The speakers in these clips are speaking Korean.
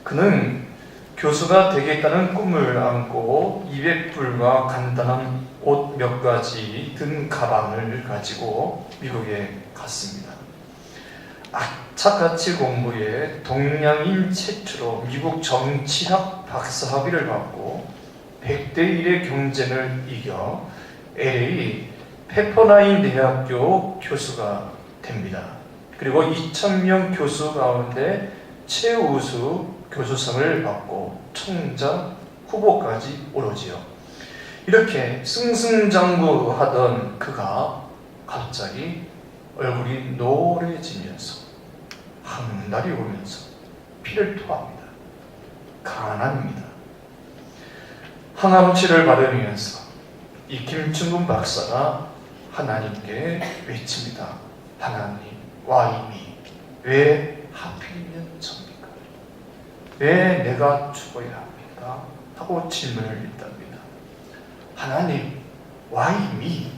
그는 교수가 되겠다는 꿈을 안고 200불과 간단한 옷 몇 가지 든 가방을 가지고 미국에 갔습니다. 악착같이 공부해 동양인 최초로 미국 정치학 박사학위를 받고 100대 1의 경쟁을 이겨 LA 페퍼라인 대학교 교수가 됩니다. 그리고 2,000명 교수 가운데 최우수 교수상을 받고 총장 후보까지 오르지요. 이렇게 승승장구하던 그가 갑자기 얼굴이 노래지면서 한달이 오면서 피를 토합니다. 가난입니다. 항암치를 받으면서 이 김충근 박사가 하나님께 외칩니다. 하나님, 와이미 왜 하필이면 접니까? 왜 내가 죽어야 합니까? 하고 질문을 했답니다. 하나님, 와이미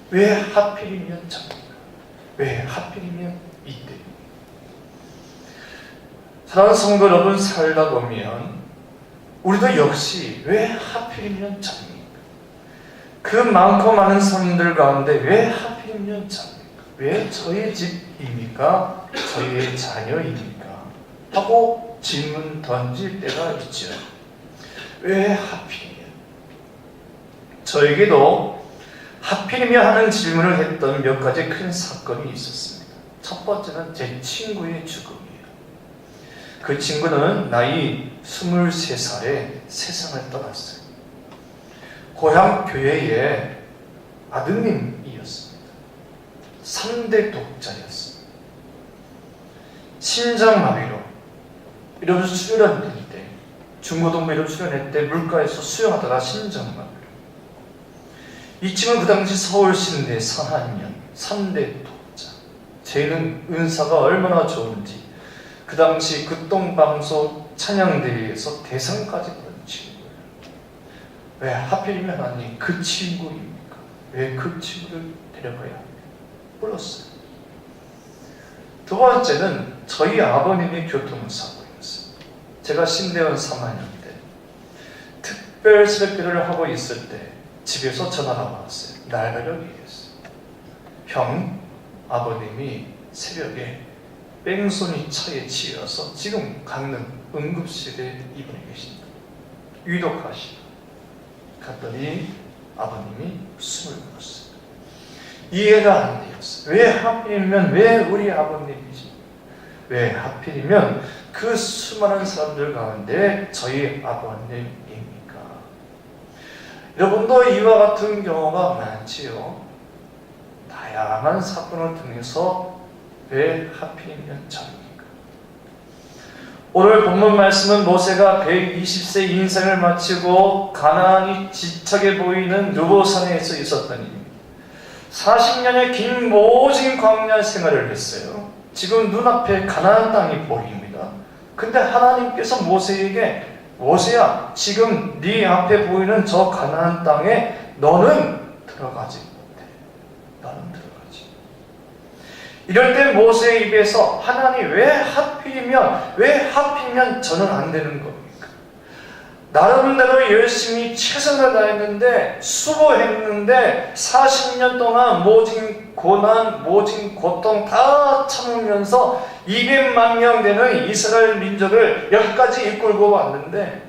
왜 하필이면 접니까? 왜 하필이면 이때입니까? 사랑하는 성도 여러분, 살다 보면 우리도 역시 왜 하필이면 접니까? 그 많고 많은 사람들 가운데 왜 하필이면 접니까? 왜 저의 집입니까? 저의 자녀입니까? 하고 질문 던질 때가 있죠. 왜 하필이면? 저에게도 하필이면 하는 질문을 했던 몇 가지 큰 사건이 있었습니다. 첫 번째는 제 친구의 죽음이에요. 그 친구는 나이 23살에 세상을 떠났어요. 고향 교회의 아드님이었습니다. 3대 독자였습니다. 심장마비로 이러면서 수련할 때, 중고등부로 수련할 때 물가에서 수영하다가 심장마비로. 이 친구는 그 당시 서울신대 4학년 3대 독자. 쟤는 은사가 얼마나 좋은지 그 당시 극동방송 찬양대회에서 대상까지 받은 친구예요. 왜 하필이면 하나님 그 친구입니까? 왜 그 친구를 데려가야 합니까? 불렀어요. 두 번째는 저희 아버님의 교통사고였어요. 제가 신대원 3학년 때 특별 새벽기도를 하고 있을 때 집에서 전화가 왔어요. 날벼락이었어요. 형, 아버님이 새벽에 뺑소니 차에 치여서 지금 강릉 응급실에 입원해 계십니다. 위독하시다. 갔더니 아버님이 숨을 끊었어요. 이해가 안 되었어요. 왜 하필이면 왜 우리 아버님이지? 왜 하필이면 그 수많은 사람들 가운데 저희 아버님입니까? 여러분도 이와 같은 경우가 많지요. 다양한 사건을 통해서 왜 하필이면 저입니까? 오늘 본문 말씀은 모세가 120세 인생을 마치고 가나안이 지척해 보이는 르보산에서 있었던 일입니다. 40년의 긴 모진 광야 생활을 했어요. 지금 눈앞에 가나안 땅이 보입니다. 근데 하나님께서 모세에게 모세야, 지금 네 앞에 보이는 저 가나안 땅에 너는 들어가지 못해. 너는 들어가지. 이럴 때 모세의 입에서 하나님 왜 하필이면 저는 안 되는 겁니까? 나름대로 열심히 최선을 다했는데 수고했는데 40년 동안 모진 고난, 모진 고통 다 참으면서 200만 명 되는 이스라엘 민족을 여기까지 이끌고 왔는데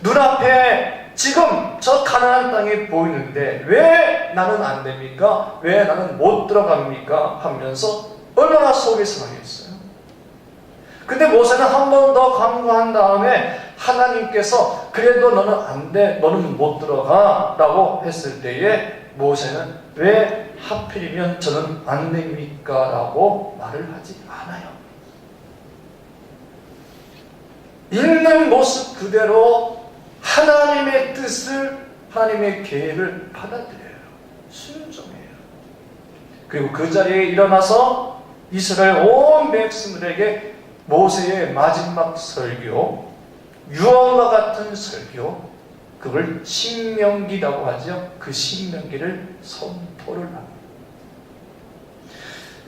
눈앞에 지금 저 가나안 땅이 보이는데 왜 나는 안 됩니까? 왜 나는 못 들어갑니까? 하면서 얼마나 속이 상하겠어요. 근데 모세는 한 번 더 강구한 다음에 하나님께서 그래도 너는 안 돼, 너는 못 들어가 라고 했을 때에 모세는 왜 하필이면 저는 안 됩니까? 라고 말을 하지 않아요. 있는 모습 그대로 하나님의 뜻을, 하나님의 계획을 받아들여요. 순종해요. 그리고 그 자리에 일어나서 이스라엘 온 백성들에게 모세의 마지막 설교, 유언과 같은 설교, 그걸 신명기라고 하죠. 그 신명기를 선포를 합니다.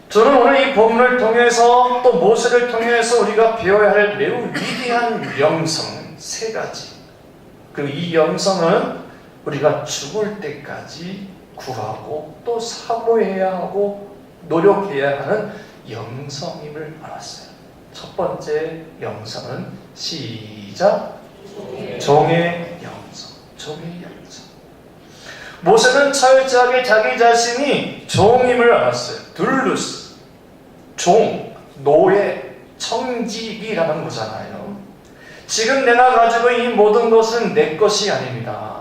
저는 오늘 이 본문을 통해서 또 모세를 통해서 우리가 배워야 할 매우 위대한 영성 세 가지. 그리고 이 영성은 우리가 죽을 때까지 구하고 또 사모해야 하고 노력해야 하는 영성임을 알았어요. 첫 번째 영성은 시작. 종의 영성. 종의 영성. 모세는 철저하게 자기 자신이 종임을 알았어요. 둘루스, 종, 노예, 청직이라는 거잖아요. 지금 내가 가지고 이 모든 것은 내 것이 아닙니다.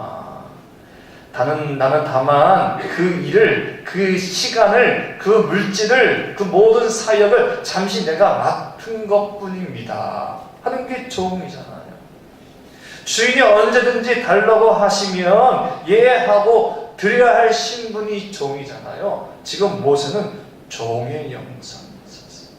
나는 다만 그 일을, 그 시간을, 그 물질을, 그 모든 사역을 잠시 내가 맡은 것뿐입니다. 하는 게 종이잖아요. 주인이 언제든지 달라고 하시면 예하고 드려야 할 신분이 종이잖아요. 지금 모세는 종의 영성이 있었어요.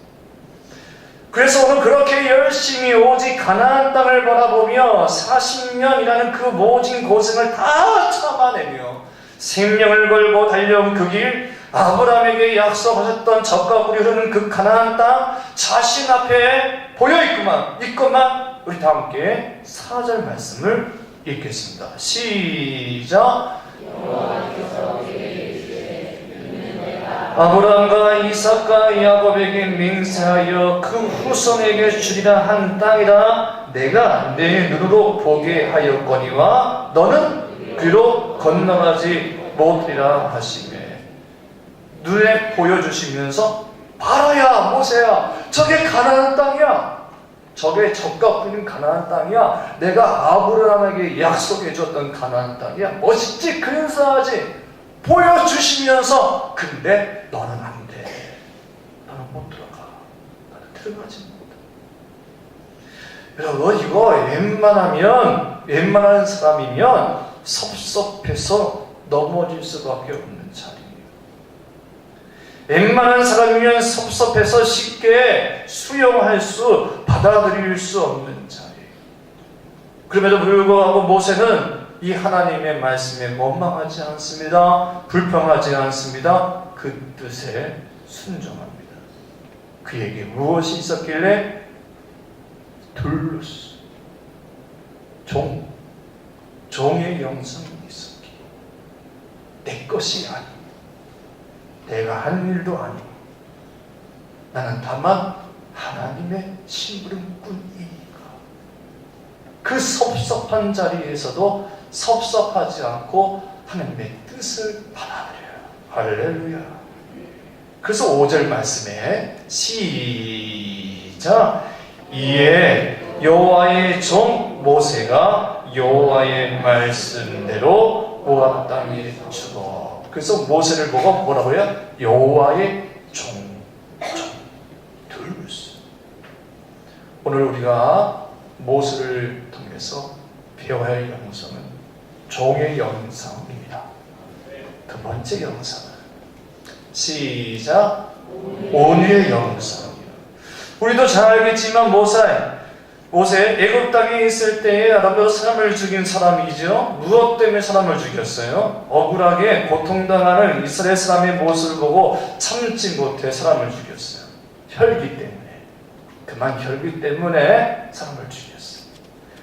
그래서 오늘 그렇게 열심히 오직 가나안 땅을 바라보며 40년이라는 그 모진 고생을 다 참아내며 생명을 걸고 달려온 그 길, 아브라함에게 약속하셨던 젖과 꿀이 흐르는 그 가나안 땅 자신 앞에 보여있구만. 우리 다 함께 4절 말씀을 읽겠습니다. 시작. 아브라함과 이삭과 야곱에게 맹세하여 그 후손에게 주리라 한 땅이라 내가 내 눈으로 보게 하였거니와 너는 그로 건너가지 못하리라 하시매. 눈에 보여주시면서 봐라야 모세야, 저게 가나안 땅이야. 저게 젖과 꿀인 가나안 땅이야. 내가 아브라함에게 약속해 줬던 가나안 땅이야. 멋있지? 근사하지? 보여주시면서 근데 너는 안 돼. 너는 못 들어가. 나는 들어가지 못해. 여러분 이거 웬만한 사람이면 섭섭해서 넘어질 수밖에 없는 자리예요. 웬만한 사람이면 섭섭해서 쉽게 수용할 수, 받아들일 수 없는 자리예요. 그럼에도 불구하고 모세는 이 하나님의 말씀에 원망하지 않습니다. 불평하지 않습니다. 그 뜻에 순종합니다. 그에게 무엇이 있었길래? 둘루스, 종의 영성이 있었기에 내 것이 아니고 내가 한 일도 아니고 나는 다만 하나님의 심부름꾼이니까 그 섭섭한 자리에서도 섭섭하지 않고 하나님의 뜻을 받아들여요. 할렐루야. 그래서 5절 말씀에 시작. 이에 여호와의 종 모세가 여호와의 말씀대로 모압 땅에 죽어. 그래서 모세를 보고 뭐라고요? 여호와의 종. 오늘 우리가 모세를 통해서 배워야 할 영성은 종의 영성입니다. 두 번째 영성은 시작. 온유의 영성이요. 우리도 잘 알겠지만 모세 애굽 땅에 있을 때에 아람으로 사람을 죽인 사람이죠. 무엇 때문에 사람을 죽였어요? 억울하게 고통당하는 이스라엘 사람의 모습을 보고 참지 못해 사람을 죽였어요. 혈기 때문에. 그만 혈기 때문에 사람을 죽였어요.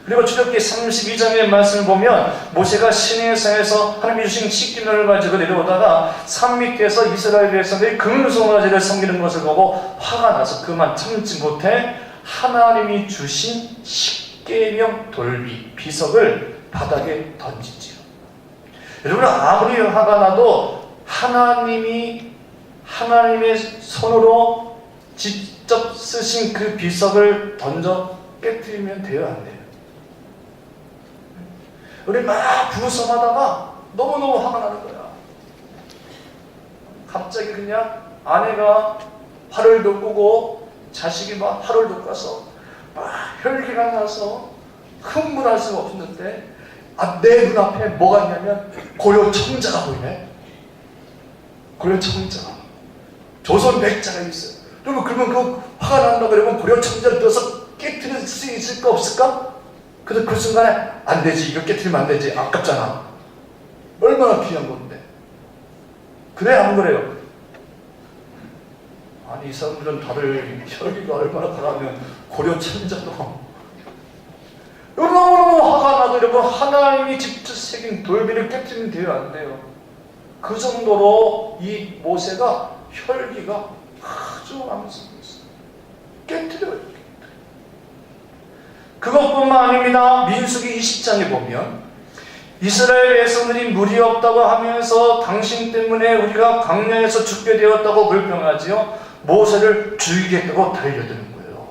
그리고 출애굽기 32장의 말씀을 보면 모세가 시내산에서 하나님이 주신 식기면을 가지고 내려오다가 산 밑에서 이스라엘 백성들이 금송아지를 섬기는 것을 보고 화가 나서 그만 참지 못해 하나님이 주신 십계명 돌비 비석을 바닥에 던지지요. 여러분 아무리 화가 나도 하나님의 손으로 직접 쓰신 그 비석을 던져 깨뜨리면 돼요, 안 돼요? 우리 막 부부싸움하다가 너무너무 화가 나는 거야. 갑자기 그냥 아내가 화를 돋구고 자식이 막 화를 돋궈서 막 혈기가 나서 흥분할 수가 없는데 내 눈앞에 뭐가 있냐면 고려청자가 보이네. 고려청자. 조선 백자가 있어요. 그러면 그 화가 난다 그러면 고려청자를 들어서 깨트릴 수 있을까 없을까? 근데 그 순간에 안 되지, 이거 깨트리면 안 되지, 아깝잖아. 얼마나 귀한 건데. 그래 안 그래요? 아니 이 사람들은 다들 혈기가 얼마나 강하면 고려 천자도 너무너무 화가 나도 여러분 하나님이 직접 새긴 돌비를 깨뜨리면 돼요 안 돼요? 그 정도로 이 모세가 혈기가 아주 많습니다. 깨뜨려요. 그것뿐만 아닙니다. 민수기 20장에 보면 이스라엘 백성들이 물이 없다고 하면서 당신 때문에 우리가 광야에서 죽게 되었다고 불평하지요. 모세를 죽이겠다고 달려드는 거예요.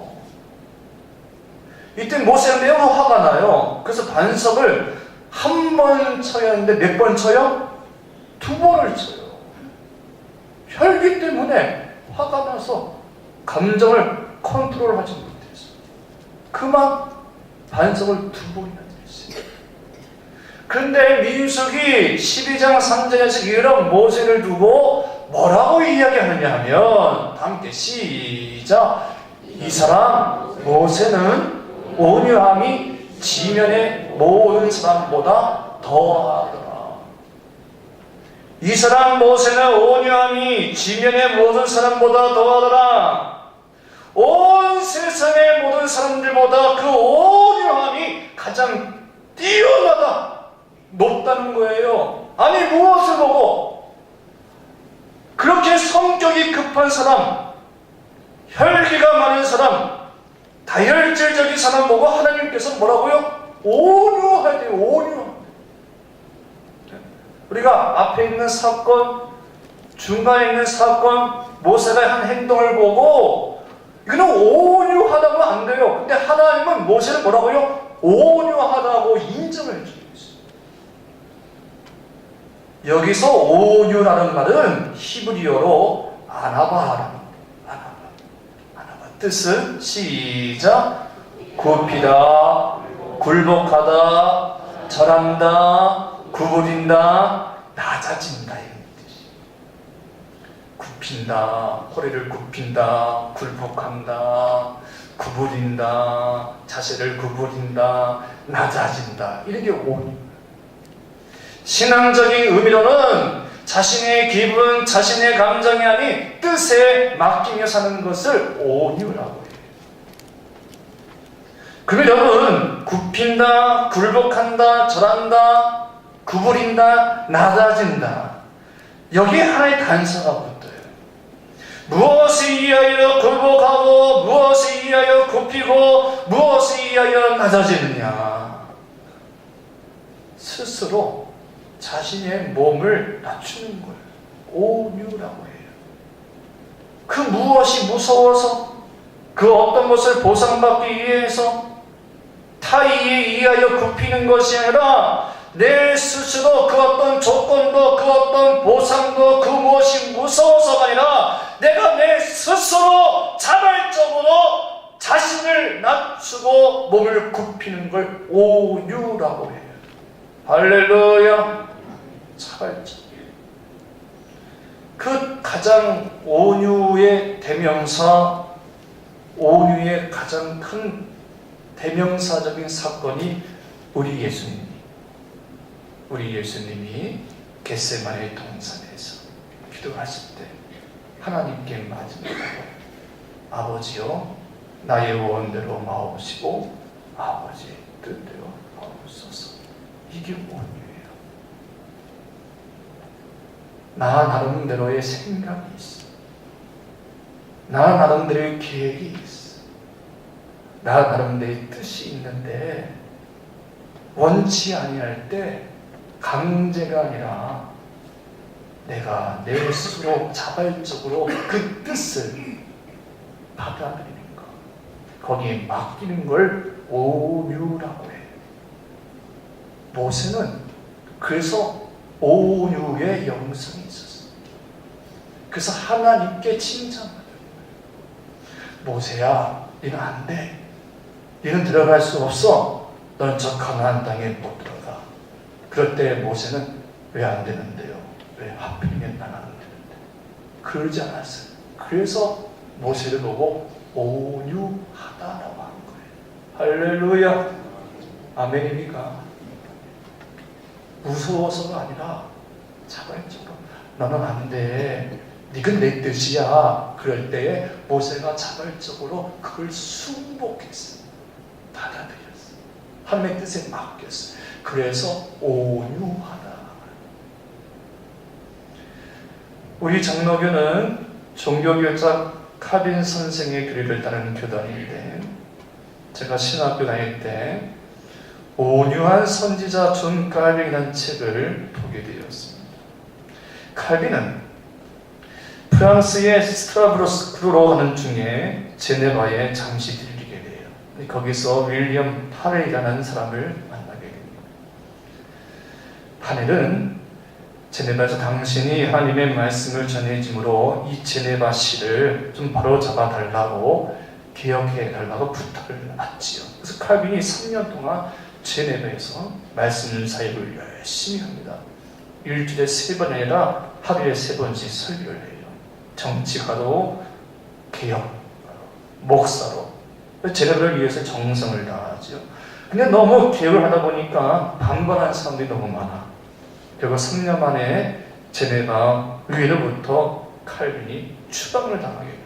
이때 모세가 매우 화가 나요. 그래서 반석을 한 번 쳐야 하는데 몇 번 쳐요? 2번을 쳐요. 혈기 때문에 화가 나서 감정을 컨트롤하지 못해서 그만 반석을 2번이나 들였어요. 그런데 민수기 12장 3절에서 이런 모세를 두고 뭐라고 이야기하느냐 하면 다 함께 시작. 이 사람 모세는 온유함이 지면의 모든 사람보다 더하더라. 이 사람 모세는 온유함이 지면의 모든 사람보다 더하더라. 온 세상의 모든 사람들보다 그 온유함이 가장 뛰어나다, 높다는 거예요. 아니 무엇을 보고 그렇게 성격이 급한 사람, 혈기가 많은 사람, 다혈질적인 사람 보고 하나님께서 뭐라고요? 온유해야 돼요. 온유. 우리가 앞에 있는 사건, 중간에 있는 사건, 모세가 한 행동을 보고 이거는 온유하다고 안 돼요. 근데 하나님은 모세를 뭐라고요? 온유하다고 인정을 해주고 있어요. 여기서 온유라는 말은 히브리어로 아나바라는 아나바 뜻은 시작. 굽히다, 굴복하다, 절한다, 구부린다, 낮아진다 이런 뜻이. 굽힌다, 허리를 굽힌다, 굴복한다, 구부린다, 자세를 구부린다, 낮아진다. 이런 게 온유. 신앙적인 의미로는 자신의 기분, 자신의 감정이 아닌 뜻에 맡기며 사는 것을 온유라고 해요. 그럼 여러분, 굽힌다, 굴복한다, 절한다, 구부린다, 낮아진다. 여기에 하나의 단서가 붙어요. 무엇에 의하여 굴복하고 무엇에 의하여 굽히고 무엇에 의하여 낮아지느냐. 스스로 자신의 몸을 낮추는 거예요. 온유라고 해요. 그 무엇이 무서워서 그 어떤 것을 보상받기 위해서 타의에 의하여 굽히는 것이 아니라 내 스스로 그 어떤 조건도 그 어떤 보상도 그 무엇이 무서워서가 아니라 내가 내 스스로 자발적으로 자신을 낮추고 몸을 굽히는 걸 온유라고 해요. 할렐루야. 자발적이에요. 그 가장 온유의 대명사, 온유의 가장 큰 대명사적인 사건이 우리 예수님이 겟세마네 동산에서 기도하실 때 하나님께 마지막으로 아버지여 나의 원대로 마옵시고 아버지의 뜻대로 마옵소서. 이게 온유예요. 나 나름대로의 생각이 있어. 나 나름대로의 계획이 있어. 나 나름대로의 뜻이 있는데 원치 아니할 때 강제가 아니라 내가 내 스스로 자발적으로 그 뜻을 받아들이는 것, 거기에 맡기는 걸 온유라고 해요. 모세는 그래서 온유의 영성이 있었어요. 그래서 하나님께 칭찬하는 거예요. 모세야, 너는 안 돼. 너는 들어갈 수 없어. 너는 저 가나안 땅에 못 들어가. 그럴 때 모세는 왜 안 되는데요? 왜 하필이면 난 안 되는데? 그러지 않았어요. 그래서 모세를 보고 온유하다라고 한 거예요. 할렐루야. 아멘입니까? 무서워서가 아니라 자발적으로 너는 안 돼. 이건 내 뜻이야. 그럴 때에 모세가 자발적으로 그걸 순복했어요. 받아들였어요. 하나님의 뜻에 맡겼어요. 그래서 온유하다. 우리 장로교는 종교교사 카빈 선생의 교리를 따르는 교단인데, 제가 신학교 다닐 때 온유한 선지자 존 칼빈이라는 책을 보게 되었습니다. 칼빈은 프랑스의 스트라스부르로 가는 중에 제네바에 잠시 들리게 돼요. 거기서 윌리엄 파렐이라는 사람을 만나게 됩니다. 파렐은 제네바에서 당신이 하나님의 말씀을 전해짐으로 이 제네바시를 좀 바로 잡아달라고, 개혁해달라고 부탁을 받지요. 그래서 칼빈이 3년 동안 제네바에서 말씀 사역을 열심히 합니다. 일주일에 3번 아니라 하루에 3번씩 설교를 해요. 정치가로, 개혁, 목사로 제네바를 위해서 정성을 다하죠. 근데 너무 개혁을 하다 보니까 반발하는 사람들이 너무 많아. 결국 3년 만에 제네바 의회로부터 칼빈이 추방을 당하게 돼요.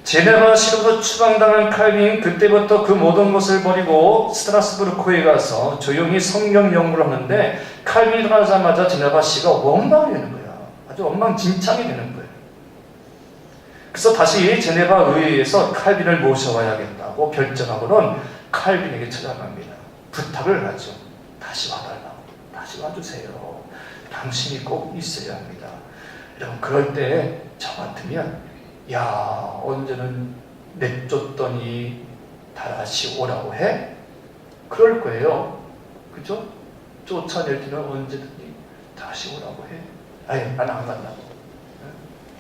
제네바시로부터 추방당한 칼빈, 그때부터 그 모든 것을 버리고 스트라스부르크에 가서 조용히 성경 연구를 하는데, 칼빈이 떠나자마자 제네바시가 원망이 되는 거야. 아주 엉망진창이 되는 거예요. 그래서 다시 제네바 의회에서 칼빈을 모셔와야겠다고 결정하고는 칼빈에게 찾아갑니다. 부탁을 하죠. 다시 와달라고. 다시 와주세요. 당신이 꼭 있어야 합니다. 여러분, 그럴 때 저 같으면, 야, 언제는 내쫓더니 다시 오라고 해? 그럴 거예요. 그죠? 쫓아낼 때는 언제든지 다시 오라고 해. 아니, 난 안 간다고.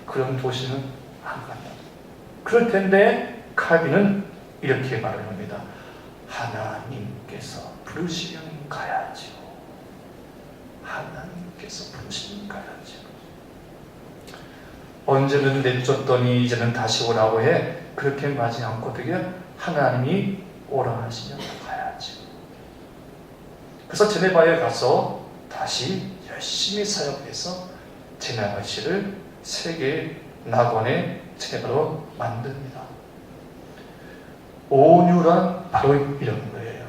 그런 도시는 안 간다고. 그럴 텐데 칼빈은 이렇게 말을 합니다. 하나님께서 부르시면 가야죠. 하나님께서 부르시면 가야죠. 언제는 내쫓더니 이제는 다시 오라고 해. 그렇게 말하지 않거든요. 하나님이 오라 하시면 가야죠. 그래서 제네바에 가서 다시 열심히 사역해서 제네바시를 세계 낙원의 제네바로 만듭니다. 온유란 바로 이런 거예요.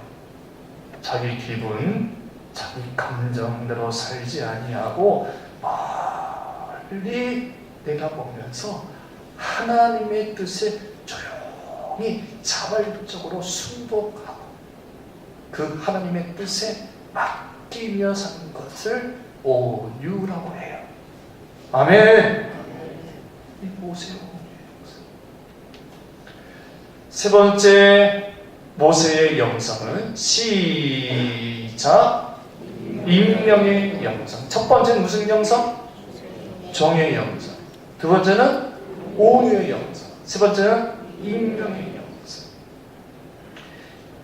자기 기분, 자기 감정대로 살지 아니하고 멀리 내다보면서 하나님의 뜻에 조용히 자발적으로 순복하고 그 하나님의 뜻에 맡기며 사는 것을 온유라고 해요. 아멘. 이 모세의 온유예요. 세 번째 모세의 영성은 시작 임명의 영성. 첫 번째는 무슨 영성? 정의 영성. 두 번째는 온유의 영성. 세 번째는 임명의 영성.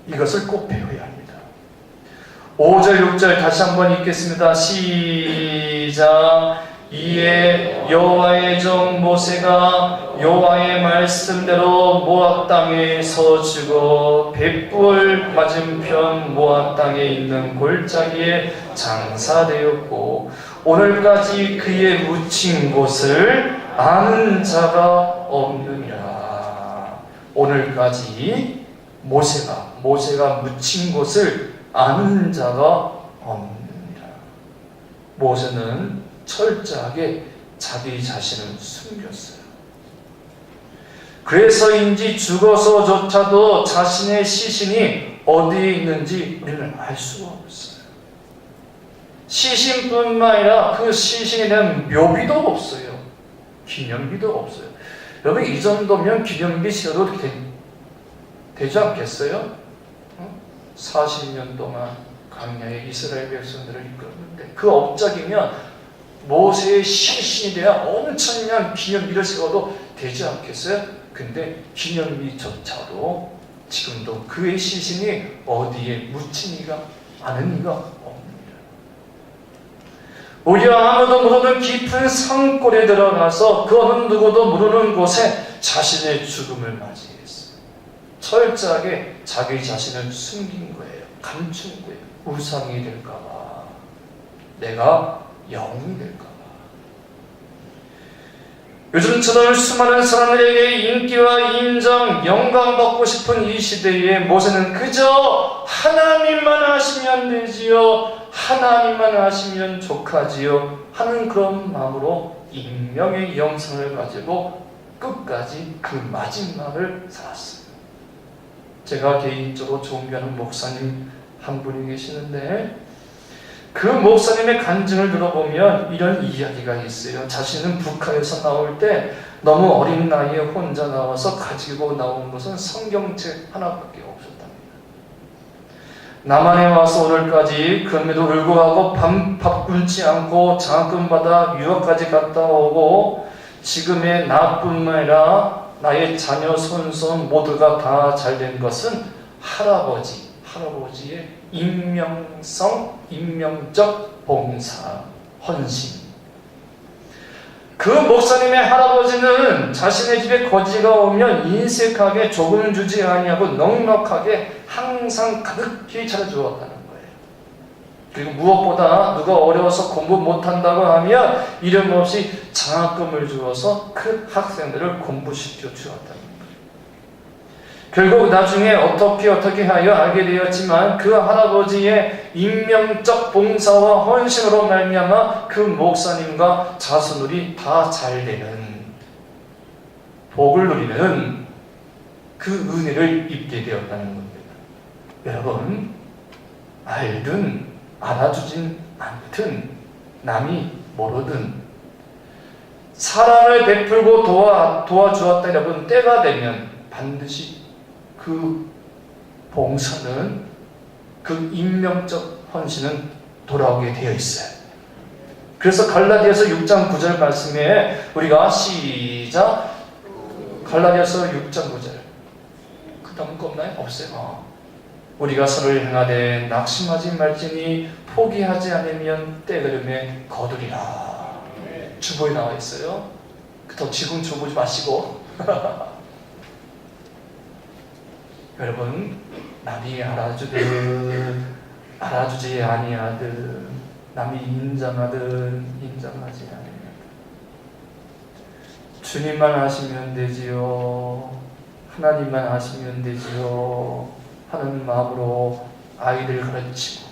이것을 꼭 배워야 합니다. 5절 6절 다시 한번 읽겠습니다. 시작. 이에 여호와의 종 모세가 여호와의 말씀대로 모압 땅에 서주고 벳불 맞은편 모압 땅에 있는 골짜기에 장사되었고 오늘까지 그의 묻힌 곳을 아는 자가 없느니라. 오늘까지 모세가 묻힌 곳을 아는 자가 없느니라. 모세는 철저하게 자기 자신을 숨겼어요. 그래서인지 죽어서조차도 자신의 시신이 어디에 있는지 우리는 알 수가 없어요. 시신뿐만 아니라 그 시신에 대한 묘비도 없어요. 기념비도 없어요. 여러분, 이 정도면 기념비 세워도 되지 않겠어요? 40년 동안 광야에 이스라엘 백성들을 이끌었는데 그 업적이면 모세의 시신에 대한 엄청난 기념비를 세워도 되지 않겠어요? 근데 기념비조차도 지금도 그의 시신이 어디에 묻히니가 아느니가 없습니다. 오히려 아무도 모르는 깊은 산골에 들어가서 그 어느 누구도 모르는 곳에 자신의 죽음을 맞이했어요. 철저하게 자기 자신을 숨긴 거예요. 감춘 거예요. 우상이 될까봐, 내가 영이 될까봐. 요즘처럼 수많은 사람들에게 인기와 인정, 영광받고 싶은 이 시대에 모세는 그저 하나님만 하시면 되지요, 하나님만 하시면 족하지요 하는 그런 마음으로 익명의 영성을 가지고 끝까지 그 마지막을 살았어요. 제가 개인적으로 존경하는 목사님 한 분이 계시는데, 그 목사님의 간증을 들어보면 이런 이야기가 있어요. 자신은 북한에서 나올 때 너무 어린 나이에 혼자 나와서 가지고 나온 것은 성경책 하나밖에 없었답니다. 남한에 와서 오늘까지 그럼에도 불구하고 밥 굶지 않고 장학금 받아 유학까지 갔다 오고, 지금의 나뿐만 아니라 나의 자녀 손손 모두가 다 잘된 것은 할아버지의 인명적 봉사, 헌신. 그 목사님의 할아버지는 자신의 집에 거지가 오면 인색하게 조금 주지 아니하고 넉넉하게 항상 가득히 차려주었다는 거예요. 그리고 무엇보다 누가 어려워서 공부 못한다고 하면 이름 없이 장학금을 주어서 그 학생들을 공부시켜 주었다는 거예요. 결국 나중에 어떻게 하여 알게 되었지만 그 할아버지의 인명적 봉사와 헌신으로 말미암아 그 목사님과 자손들이 다 잘되는, 복을 누리는 그 은혜를 입게 되었다는 겁니다. 여러분, 알든 알아주진 않든 남이 모르든 사랑을 베풀고 도와주었다 여러분, 때가 되면 반드시 그 봉사는, 그 인명적 헌신은 돌아오게 되어 있어요. 그래서 갈라디아서 6장 9절 말씀에 우리가 시작, 갈라디아서 6장 9절, 그 다음 거 없나요? 없어요. 우리가 서로를 행하되 낙심하지 말지니 포기하지 않으면 때그름에 거두리라. 주보에 나와 있어요. 더 지금 주보지 마시고 여러분, 남이 알아주든 알아주지 아니하든, 남이 인정하든 인정하지 아니하든 주님만 하시면 되지요, 하나님만 하시면 되지요 하는 마음으로 아이들 가르치고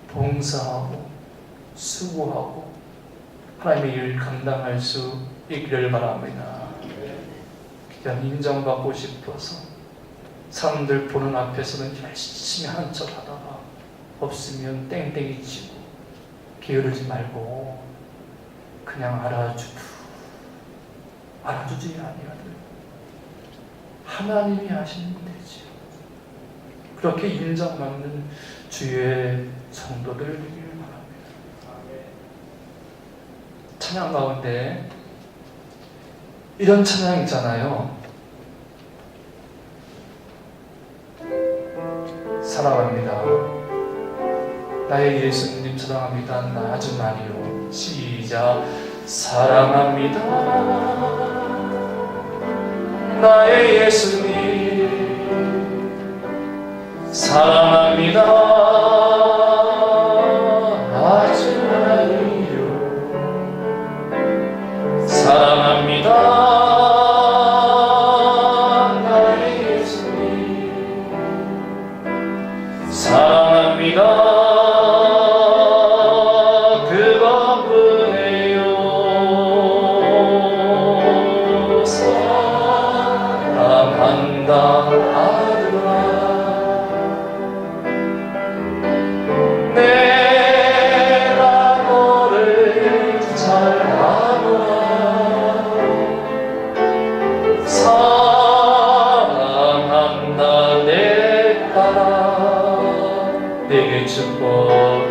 봉사하고 수고하고 하나님의 일을 감당할 수 있기를 바랍니다. 그냥 인정받고 싶어서 사람들 보는 앞에서는 열심히 하는 척 하다가 없으면 땡땡이 치고 게으르지 말고 그냥 알아주지 아니하든 하나님이 하시는 되지. 그렇게 인정받는 주의 성도들 되기를 바랍니다. 찬양 가운데 이런 찬양 있잖아요. 사랑합니다. 나의 예수님 사랑합니다. 나 아주 많이요. 시작. 사랑합니다. 나의 예수님 사랑합니다. 아주 많이요. 사랑합니다. 내게 축복,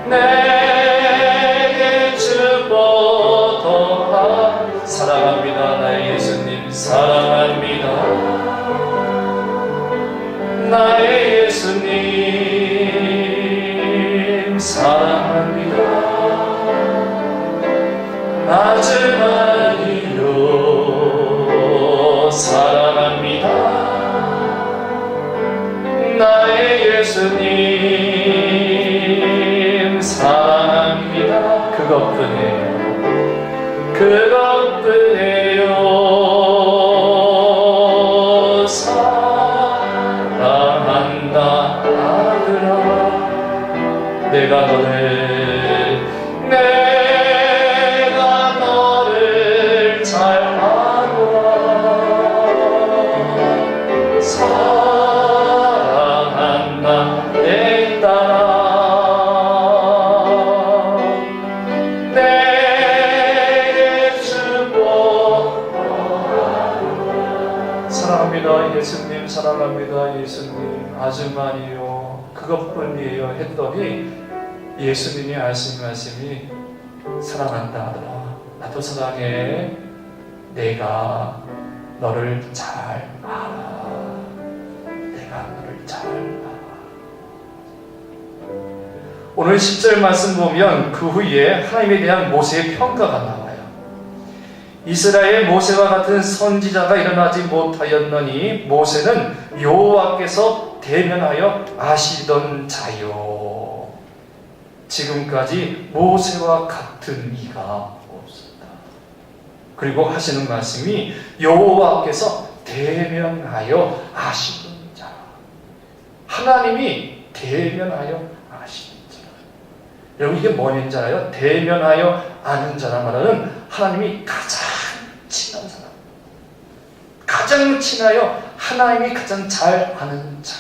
내게 축복 더하. 사랑합니다. 나의 예수님 사랑합니다. 나의 예수님 사랑합니다. 아주 많이요. 사랑합니다. 나의 예수님 사랑합니다. 그것뿐이에요. 그것뿐 내가 너를 잘 알아. 사랑한다 내 딸아. 내 주고 사랑합니다 예수님, 사랑합니다 예수님, 아주만이요 그것뿐이에요 했더니 예수님이 하신 말씀이 사랑한다 아들아, 나도 사랑해. 내가 너를 잘 알아. 내가 너를 잘 알아. 오늘 10절 말씀 보면 그 후에 하나님에 대한 모세의 평가가 나와요. 이스라엘 모세와 같은 선지자가 일어나지 못하였느니 모세는 여호와께서 대면하여 아시던 자요. 지금까지 모세와 같은 이가 없었다. 그리고 하시는 말씀이 여호와께서 대면하여 아시던 자. 하나님이 대면하여 아시는 자. 여러분 이게 뭐냐는 줄 알아요? 대면하여 아는 자란 말은 하나님이 가장 친한 사람, 가장 친하여 하나님이 가장 잘 아는 자.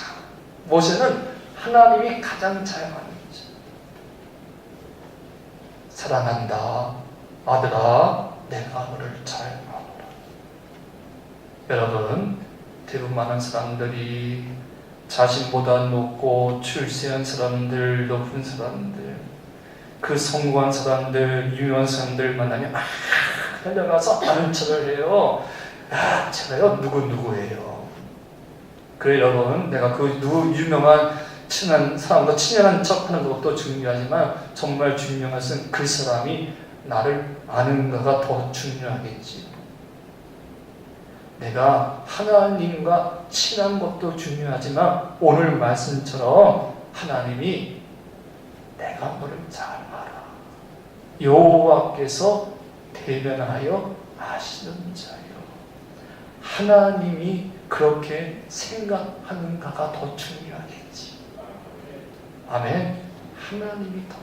모세는 하나님이 가장 잘 아는 자. 사랑한다 아들아, 내가 너를 잘 알아. 여러분, 대부분 많은 사람들이 자신보다 높고 출세한 사람들, 높은 사람들, 그 성공한 사람들, 유명한 사람들 만나면 달려가서 아는 척을 해요. 제가요 누구예요. 그래 여러분, 내가 그 유명한 친한 사람과 친연한 척하는 것도 중요하지만 정말 중요한 것은 그 사람이 나를 아는가가 더 중요하겠지. 내가 하나님과 친한 것도 중요하지만 오늘 말씀처럼 하나님이 내가 너를 잘 알아. 여호와께서 대면하여 아시는 자요. 하나님이 그렇게 생각하는가가 더 중요하겠지. 아멘. 하나님이 더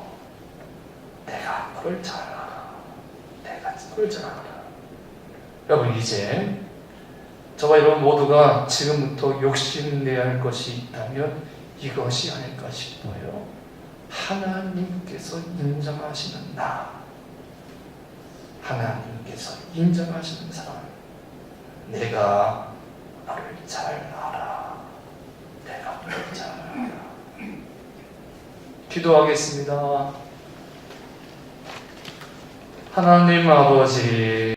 내가 너를 잘 알아. 내가 너를 잘 알아. 여러분 이제 저와 여러분 모두가 지금부터 욕심내야 할 것이 있다면 이것이 아닐까 싶어요. 하나님께서 인정하시는 나, 하나님께서 인정하시는 사람, 내가 너를 잘 알아. 내가 너를 잘 알아. 기도하겠습니다. 하나님 아버지,